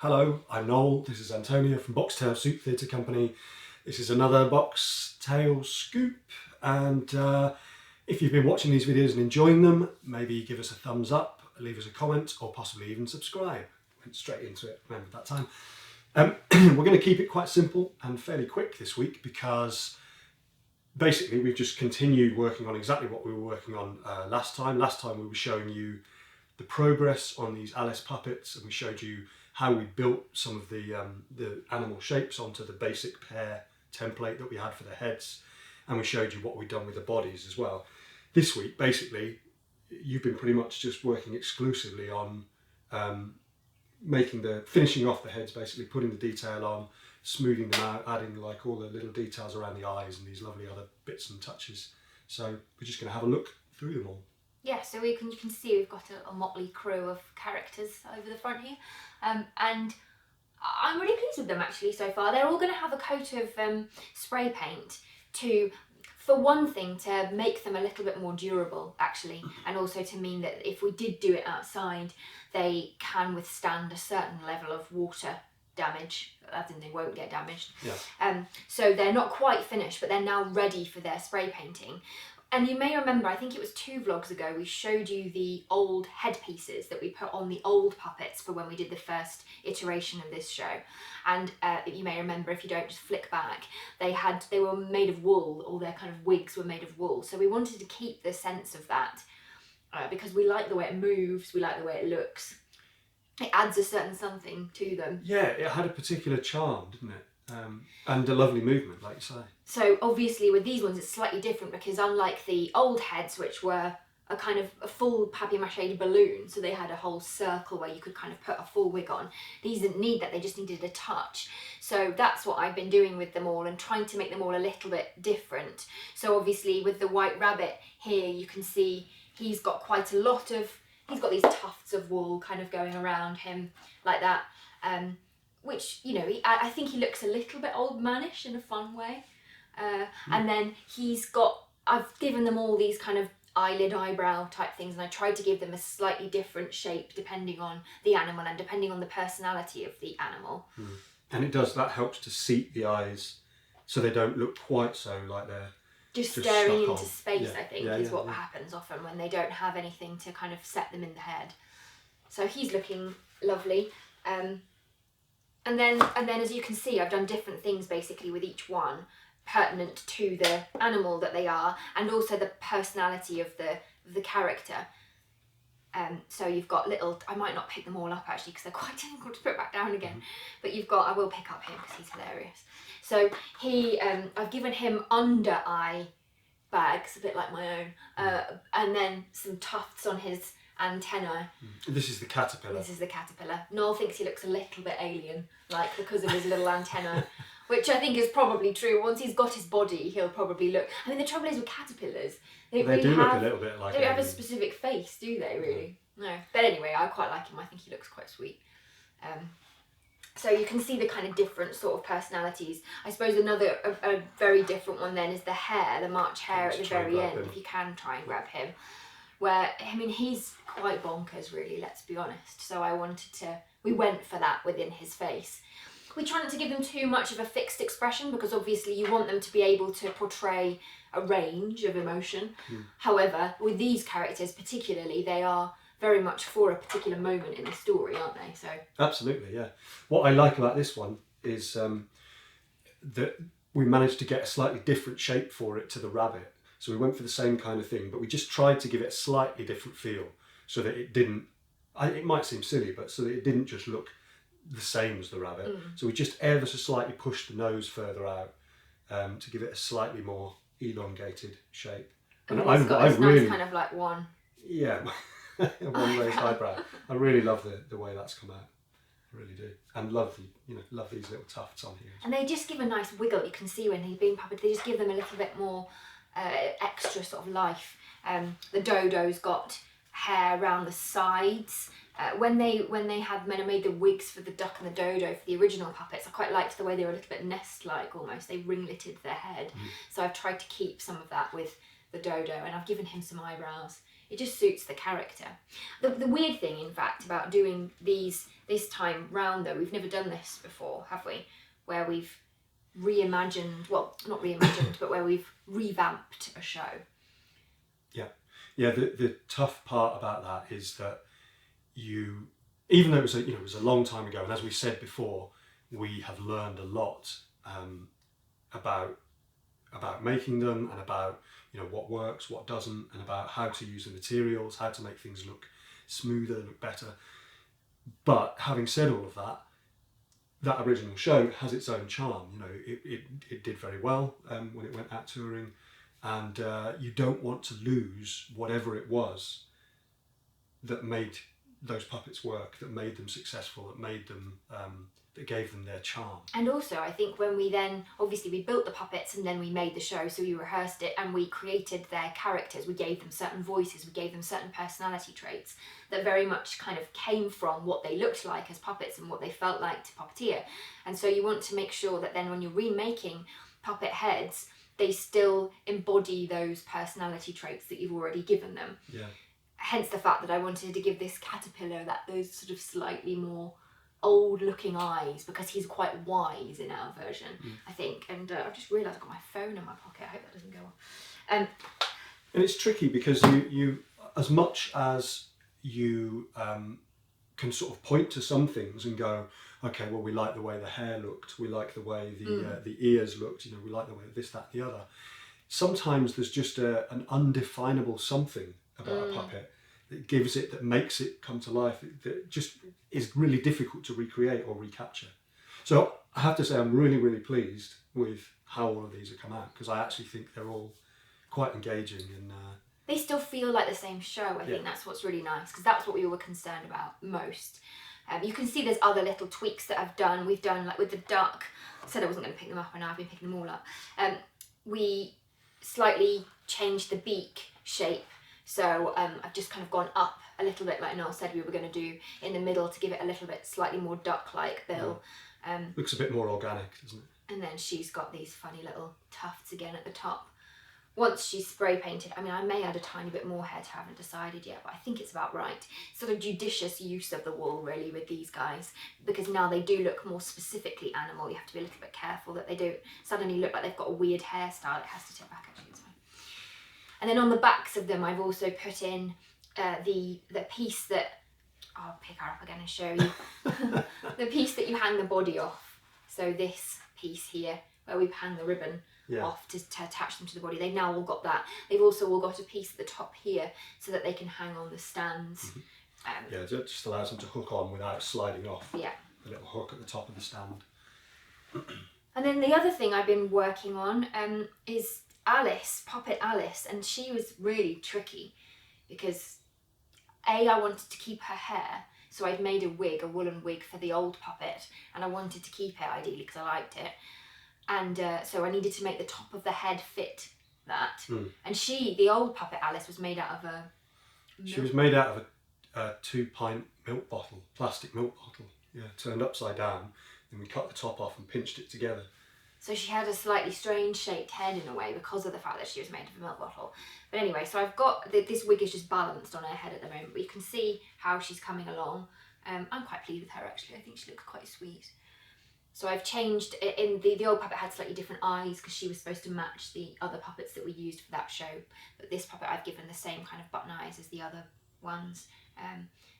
Hello, I'm Noel. This is Antonia from Boxtail Soup Theatre Company. This is another Boxtail Scoop, and if you've been watching these videos and enjoying them, maybe give us a thumbs up, leave us a comment, or possibly even subscribe. Went straight into it, remember that time. We're going to keep it quite simple and fairly quick this week because basically we've just continued working on exactly what we were working on last time. Last time we were showing you the progress on these Alice puppets, and we showed you how we built some of the animal shapes onto the basic Hare template that we had for the heads, and we showed you what we'd done with the bodies as well. This week, basically, you've been pretty much just working exclusively on finishing off the heads, basically putting the detail on, smoothing them out, adding like all the little details around the eyes and these lovely other bits and touches. So we're just going to have a look through them all. Yeah, so you can see we've got a motley crew of characters over the front here, and I'm really pleased with them actually so far. They're all going to have a coat of spray paint for one thing, to make them a little bit more durable actually, and also to mean that if we did do it outside, they can withstand a certain level of water damage, as in they won't get damaged. Yeah. So they're not quite finished, but they're now ready for their spray painting. And you may remember, I think it was 2 vlogs ago, we showed you the old headpieces that we put on the old puppets for when we did the first iteration of this show. And you may remember, if you don't just flick back, they were made of wool, all their kind of wigs were made of wool. So we wanted to keep the sense of that because we like the way it moves, we like the way it looks. It adds a certain something to them. Yeah, it had a particular charm, didn't it? And a lovely movement, like you say. So obviously with these ones it's slightly different because unlike the old heads, which were a kind of a full papier-mâché balloon, so they had a whole circle where you could kind of put a full wig on, these didn't need that, they just needed a touch. So that's what I've been doing with them all and trying to make them all a little bit different. So obviously with the white rabbit here, you can see he's got quite a lot of, he's got these tufts of wool kind of going around him like that. Which, you know, I think he looks a little bit old manish in a fun way. And then I've given them all these kind of eyebrow type things, and I tried to give them a slightly different shape depending on the animal and depending on the personality of the animal. And that helps to seat the eyes so they don't look quite so like they're just staring into on space, yeah. I think, is what happens often when they don't have anything to kind of set them in the head. So he's looking lovely. And then as you can see, I've done different things basically with each one, pertinent to the animal that they are, and also the personality of the character. So you've got little, I might not pick them all up actually because they're quite difficult to put back down again, but I will pick up him because he's hilarious. So I've given him under eye bags, a bit like my own, and then some tufts on his antennae. This is the caterpillar. This is the caterpillar. Noel thinks he looks a little bit alien, like because of his little antenna, which I think is probably true. Once he's got his body, he'll probably look. I mean, the trouble is with caterpillars, they do look a little bit like. They don't have a specific face, do they? Really? No. But anyway, I quite like him. I think he looks quite sweet. So you can see the kind of different sort of personalities. I suppose a very different one then is the Hare, the March Hare at the very end. If you can try and grab him. Where, I mean, he's quite bonkers really, let's be honest. So we went for that within his face. We try not to give them too much of a fixed expression because obviously you want them to be able to portray a range of emotion. However, with these characters particularly, they are very much for a particular moment in the story, aren't they? So absolutely, yeah. What I like about this one is that we managed to get a slightly different shape for it to the rabbit. So we went for the same kind of thing, but we just tried to give it a slightly different feel so that it didn't, it might seem silly, but so that it didn't just look the same as the rabbit. So we just ever so slightly pushed the nose further out to give it a slightly more elongated shape. And it's got this nice kind of like one. Yeah, one raised eyebrow. I really love the way that's come out. I really do. And love these little tufts on here. And they just give a nice wiggle. You can see when he's being puppeted, they just give them a little bit more extra sort of life. The Dodo's got hair around the sides. When they made the wigs for the duck and the Dodo for the original puppets, I quite liked the way they were a little bit nest-like almost. They ringleted their head. So I've tried to keep some of that with the Dodo, and I've given him some eyebrows It just suits the character. The weird thing, in fact, about doing these this time round, though, we've never done this before, have we? Where we've reimagined, well, not reimagined, but where we've revamped a show. Yeah. The tough part about that is that even though it was a long time ago, and as we said before, we have learned a lot about making them, and about what works, what doesn't, and about how to use the materials, how to make things look smoother, look better. But having said all of that, that original show has its own charm. It did very well when it went out touring, and you don't want to lose whatever it was that made those puppets work, that made them successful, that made them that gave them their charm. And also, I think when we then, obviously we built the puppets and then we made the show, so we rehearsed it and we created their characters, we gave them certain voices, we gave them certain personality traits that very much kind of came from what they looked like as puppets and what they felt like to puppeteer. And so you want to make sure that then when you're remaking puppet heads, they still embody those personality traits that you've already given them. Yeah. Hence the fact that I wanted to give this caterpillar those sort of slightly more old-looking eyes, because he's quite wise in our version, I think. And I've just realised I've got my phone in my pocket. I hope that doesn't go off. And it's tricky because you as much as you can sort of point to some things and go, okay, well, we like the way the hair looked, we like the way the ears looked, we like the way this, that, the other. Sometimes there's just an undefinable something about a puppet that gives it, that makes it come to life, that just is really difficult to recreate or recapture. So I have to say I'm really, really pleased with how all of these have come out, because I actually think they're all quite engaging, and they still feel like the same show. I think that's what's really nice, because that's what we were concerned about most. You can see there's other little tweaks that I've done. We've done, like with the duck, I said I wasn't going to pick them up, and now I've been picking them all up. We slightly changed the beak shape. So I've just kind of gone up a little bit, like Noel said we were going to do, in the middle, to give it a little bit slightly more duck-like bill. Looks a bit more organic, doesn't it? And then she's got these funny little tufts again at the top. Once she's spray painted, I mean, I may add a tiny bit more hair, I haven't decided yet, but I think it's about right. Sort of judicious use of the wool, really, with these guys, because now they do look more specifically animal. You have to be a little bit careful that they don't suddenly look like they've got a weird hairstyle. It has to tip back, actually, it's fine. And then on the backs of them, I've also put in the piece that, I'll pick her up again and show you, the piece that you hang the body off. So this piece here, where we hang the ribbon off to attach them to the body. They've now all got that. They've also all got a piece at the top here so that they can hang on the stands. It just allows them to hook on without sliding off. Yeah. The little hook at the top of the stand. And then the other thing I've been working on is Alice, Puppet Alice, and she was really tricky because I wanted to keep her hair, so I'd made a woolen wig for the old puppet, and I wanted to keep it ideally because I liked it. And so I needed to make the top of the head fit that. And the old puppet Alice, was made out of a... She was made out of a 2-pint milk bottle, plastic milk bottle, turned upside down. Then we cut the top off and pinched it together. So she had a slightly strange shaped head in a way because of the fact that she was made of a milk bottle. But anyway, so I've got, this wig is just balanced on her head at the moment, but you can see how she's coming along. I'm quite pleased with her, actually. I think she looks quite sweet. So I've changed, in the old puppet had slightly different eyes because she was supposed to match the other puppets that we used for that show. But this puppet I've given the same kind of button eyes as the other ones.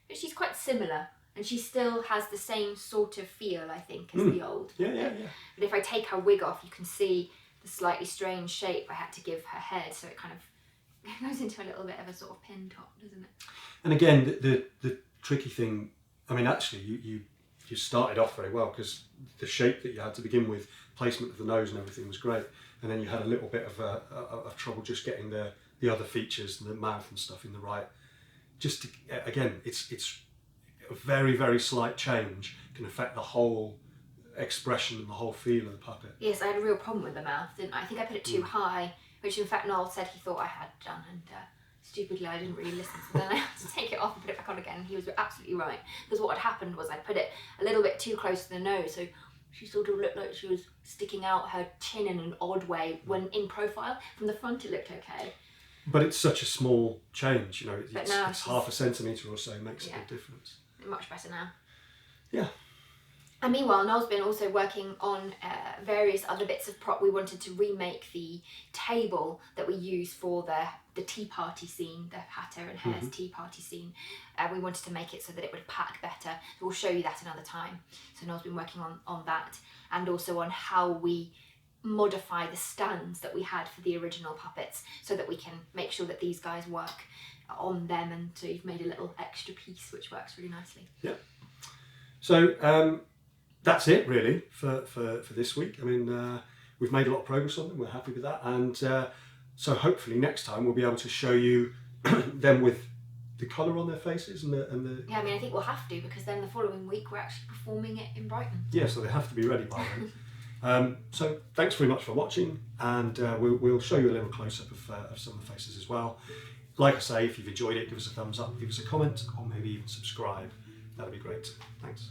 But she's quite similar, and she still has the same sort of feel, I think, as the old. Yeah. But if I take her wig off, you can see the slightly strange shape I had to give her head, so it kind of goes into a little bit of a sort of pin top, doesn't it? And again, the tricky thing, I mean, actually, you started off very well, because the shape that you had to begin with, placement of the nose and everything was great, and then you had a little bit of trouble just getting the other features and the mouth and stuff in the right. Just to, again, it's a very, very slight change can affect the whole expression and the whole feel of the puppet. Yes, I had a real problem with the mouth, didn't I? I think I put it too high, which in fact Noel said he thought I had done, and stupidly I didn't really listen, so then I had to take it off and put it back on again, and he was absolutely right. Because what had happened was I put it a little bit too close to the nose, so she sort of looked like she was sticking out her chin in an odd way when in profile. From the front it looked okay. But it's such a small change, you know, But it's now half a centimetre or so makes a big difference. Much better now. Yeah. And meanwhile, Noel's been also working on various other bits of prop. We wanted to remake the table that we use for the tea party scene, the Hare and Hare's tea party scene. We wanted to make it so that it would pack better. So we'll show you that another time. So Noel's been working on that, and also on how we modify the stands that we had for the original puppets so that we can make sure that these guys work on them, and so you've made a little extra piece which works really nicely. Yeah. So that's it really for this week. I mean, we've made a lot of progress on them, we're happy with that, and so hopefully next time we'll be able to show you them with the colour on their faces and the... Yeah, I mean, I think we'll have to, because then the following week we're actually performing it in Brighton. Yeah, so they have to be ready by then. So thanks very much for watching, and we'll show you a little close-up of some of the faces as well. Like I say, if you've enjoyed it, give us a thumbs up, give us a comment, or maybe even subscribe. That'd be great. Thanks.